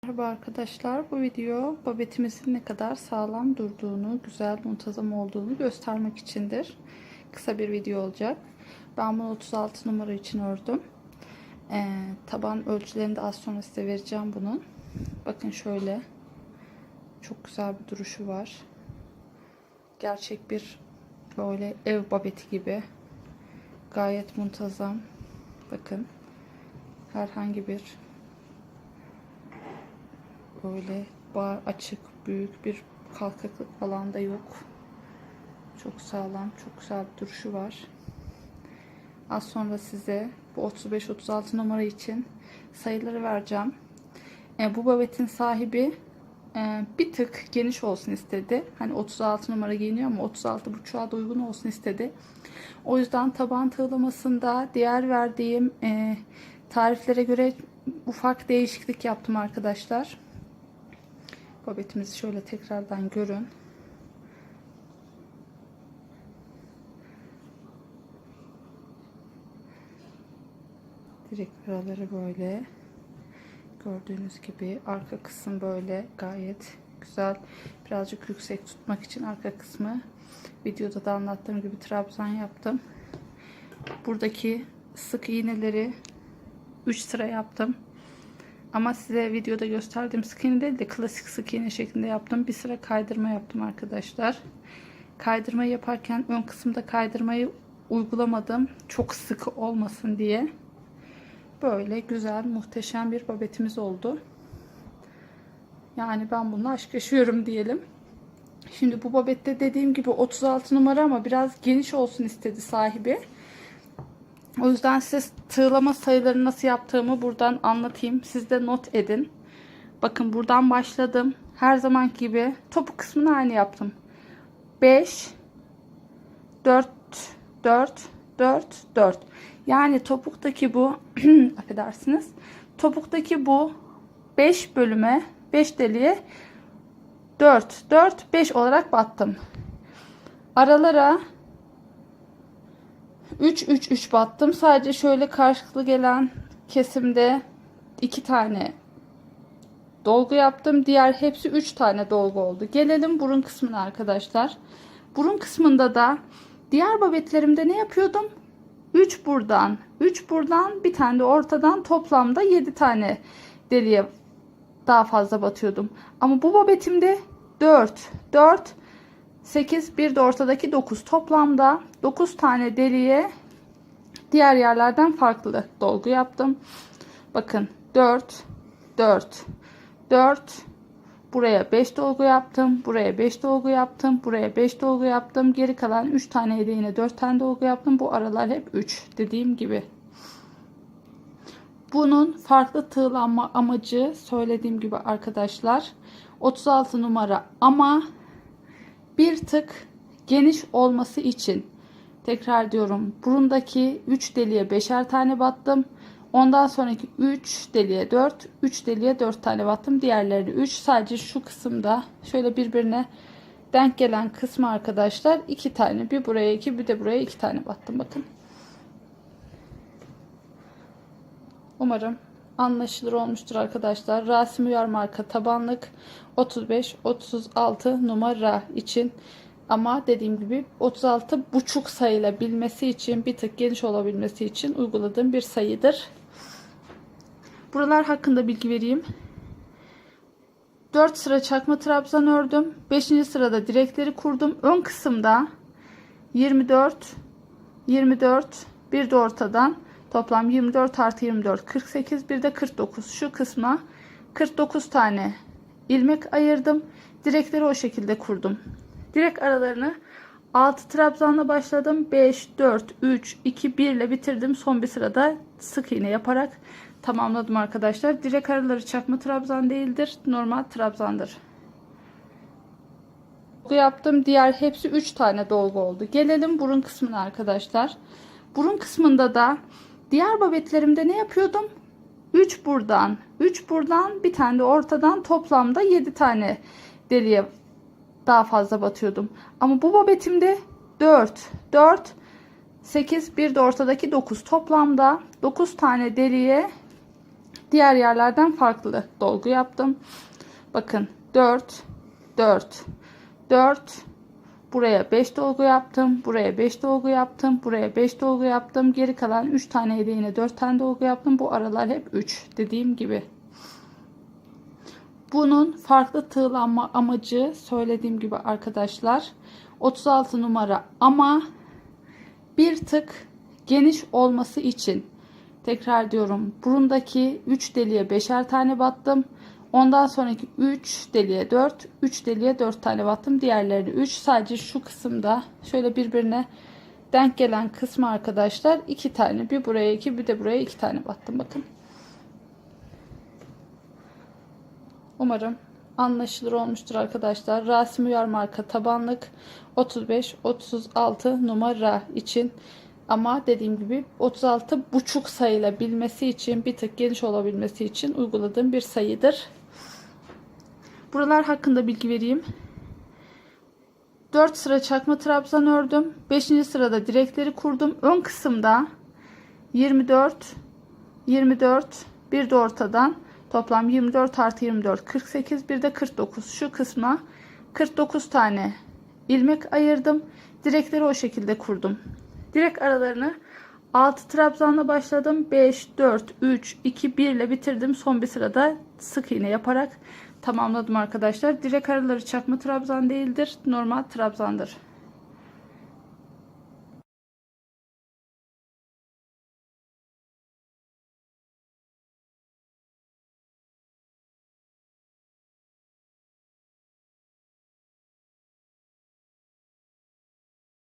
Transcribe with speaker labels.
Speaker 1: Merhaba arkadaşlar, bu video babetimizin ne kadar sağlam durduğunu, güzel, muntazam olduğunu göstermek içindir. Kısa bir video olacak. Ben bunu 36 numara için ördüm. Taban ölçülerini de az sonra size vereceğim bunun. Bakın şöyle, çok güzel bir duruşu var. Gerçek bir böyle ev babeti gibi. Gayet muntazam. Bakın, herhangi bir böyle bar açık, büyük bir kalkaklık falan da yok. Çok sağlam, çok güzel bir duruşu var. Az sonra size bu 35-36 numara için sayıları vereceğim. Bu babetin sahibi bir tık geniş olsun istedi. Hani 36 numara giyiniyor ama 36,5'a da uygun olsun istedi. O yüzden taban tığlamasında diğer verdiğim tariflere göre ufak değişiklik yaptım arkadaşlar. Babetimizi şöyle tekrardan görün. Direkt araları böyle. Gördüğünüz gibi arka kısım böyle gayet güzel. Birazcık yüksek tutmak için arka kısmı videoda da anlattığım gibi trabzan yaptım. Buradaki sık iğneleri 3 sıra yaptım. Ama size videoda gösterdiğim sık iğne değil de klasik sık iğne şeklinde yaptım. Bir sıra kaydırma yaptım arkadaşlar. Kaydırmayı yaparken ön kısımda kaydırmayı uygulamadım. Çok sıkı olmasın diye. Böyle güzel, muhteşem bir babetimiz oldu. Yani ben bununla aşk yaşıyorum diyelim. Şimdi bu babette dediğim gibi 36 numara ama biraz geniş olsun istedi sahibi. O yüzden size tığlama sayılarını nasıl yaptığımı buradan anlatayım. Siz de not edin. Bakın buradan başladım. Her zamanki gibi topuk kısmını aynı yaptım. 5 4 4 4 4. Yani topuktaki bu affedersiniz. Topuktaki bu 5 bölüme 5 deliğe 4 4 5 olarak battım. Aralara 3 3 3 battım. Sadece şöyle karşılıklı gelen kesimde 2 tane dolgu yaptım. Diğer hepsi 3 tane dolgu oldu. Gelelim burun kısmına arkadaşlar. Burun kısmında da diğer babetlerimde ne yapıyordum? 3 buradan, 3 buradan, bir tane de ortadan, toplamda 7 tane deliğe daha fazla batıyordum. Ama bu babetimde 4 4 8, bir de ortadaki 9, toplamda 9 tane deliğe diğer yerlerden farklı dolgu yaptım. Bakın 4 4 4, buraya 5 dolgu yaptım, buraya 5 dolgu yaptım, buraya 5 dolgu yaptım, geri kalan 3 tane yine 4 tane dolgu yaptım. Bu aralar hep 3 dediğim gibi. Bunun farklı tığlanma amacı söylediğim gibi arkadaşlar 36 numara ama bir tık geniş olması için, tekrar diyorum, burundaki 3 deliğe 5'er tane battım. Ondan sonraki 3 deliğe 4, 3 deliğe 4 tane battım. Diğerleri 3. Sadece şu kısımda şöyle birbirine denk gelen kısmı arkadaşlar 2 tane, bir buraya 2, bir de buraya 2 tane battım. Bakın. Umarım anlaşılır olmuştur arkadaşlar. Rasim Uyar marka tabanlık 35-36 numara için, ama dediğim gibi 36,5 sayılabilmesi için, bir tık geniş olabilmesi için uyguladığım bir sayıdır. Buralar hakkında bilgi vereyim. 4 sıra çakma trabzan ördüm. 5. sırada direkleri kurdum. Ön kısımda 24 24, bir de ortadan toplam 24 artı 24 48, bir de 49. Şu kısma 49 tane ilmek ayırdım. Direkleri o şekilde kurdum. Direk aralarını 6 trabzanla başladım. 5 4 3 2 1 ile bitirdim. Son bir sırada sık iğne yaparak tamamladım arkadaşlar. Direk araları çakma trabzan değildir, normal trabzandır. Dolgu yaptım. Diğer hepsi 3 tane dolgu oldu. Gelelim burun kısmına arkadaşlar. Burun kısmında da diğer babetlerimde ne yapıyordum? 3 buradan, 3 buradan, bir tane de ortadan, toplamda 7 tane deliğe daha fazla batıyordum. Ama bu babetimde 4 4 8, bir de ortadaki 9, toplamda 9 tane deliğe Diğer yerlerden farklı dolgu yaptım. Bakın 4 4 4, buraya 5 dolgu yaptım, buraya 5 dolgu yaptım, buraya 5 dolgu yaptım. Geri kalan 3 tane yine 4 tane dolgu yaptım. Bu aralar hep 3 dediğim gibi. Bunun farklı tığlanma amacı söylediğim gibi arkadaşlar 36 numara ama bir tık geniş olması için, tekrar diyorum, burundaki 3 deliğe 5'er tane battım. Ondan sonraki 3 deliğe 4, 3 deliğe 4 tane battım. Diğerlerini 3. Sadece şu kısımda şöyle birbirine denk gelen kısmı arkadaşlar 2 tane, bir buraya 2, bir de buraya 2 tane battım. Bakın. Umarım anlaşılır olmuştur arkadaşlar. Rasim Uyar marka tabanlık 35-36 numara için. Ama dediğim gibi 36 buçuk sayılabilmesi için, bir tık geniş olabilmesi için uyguladığım bir sayıdır. Buralar hakkında bilgi vereyim. 4 sıra çakma trabzan ördüm. 5. sırada direkleri kurdum. Ön kısımda 24 24, bir de ortadan toplam 24 artı 24 48, bir de 49. Şu kısma 49 tane ilmek ayırdım. Direkleri o şekilde kurdum. Direk aralarını 6 trabzanla başladım. 5 4 3 2 1 ile bitirdim. Son bir sırada sık iğne yaparak tamamladım arkadaşlar. Direk araları çakma trabzan değildir, normal trabzandır.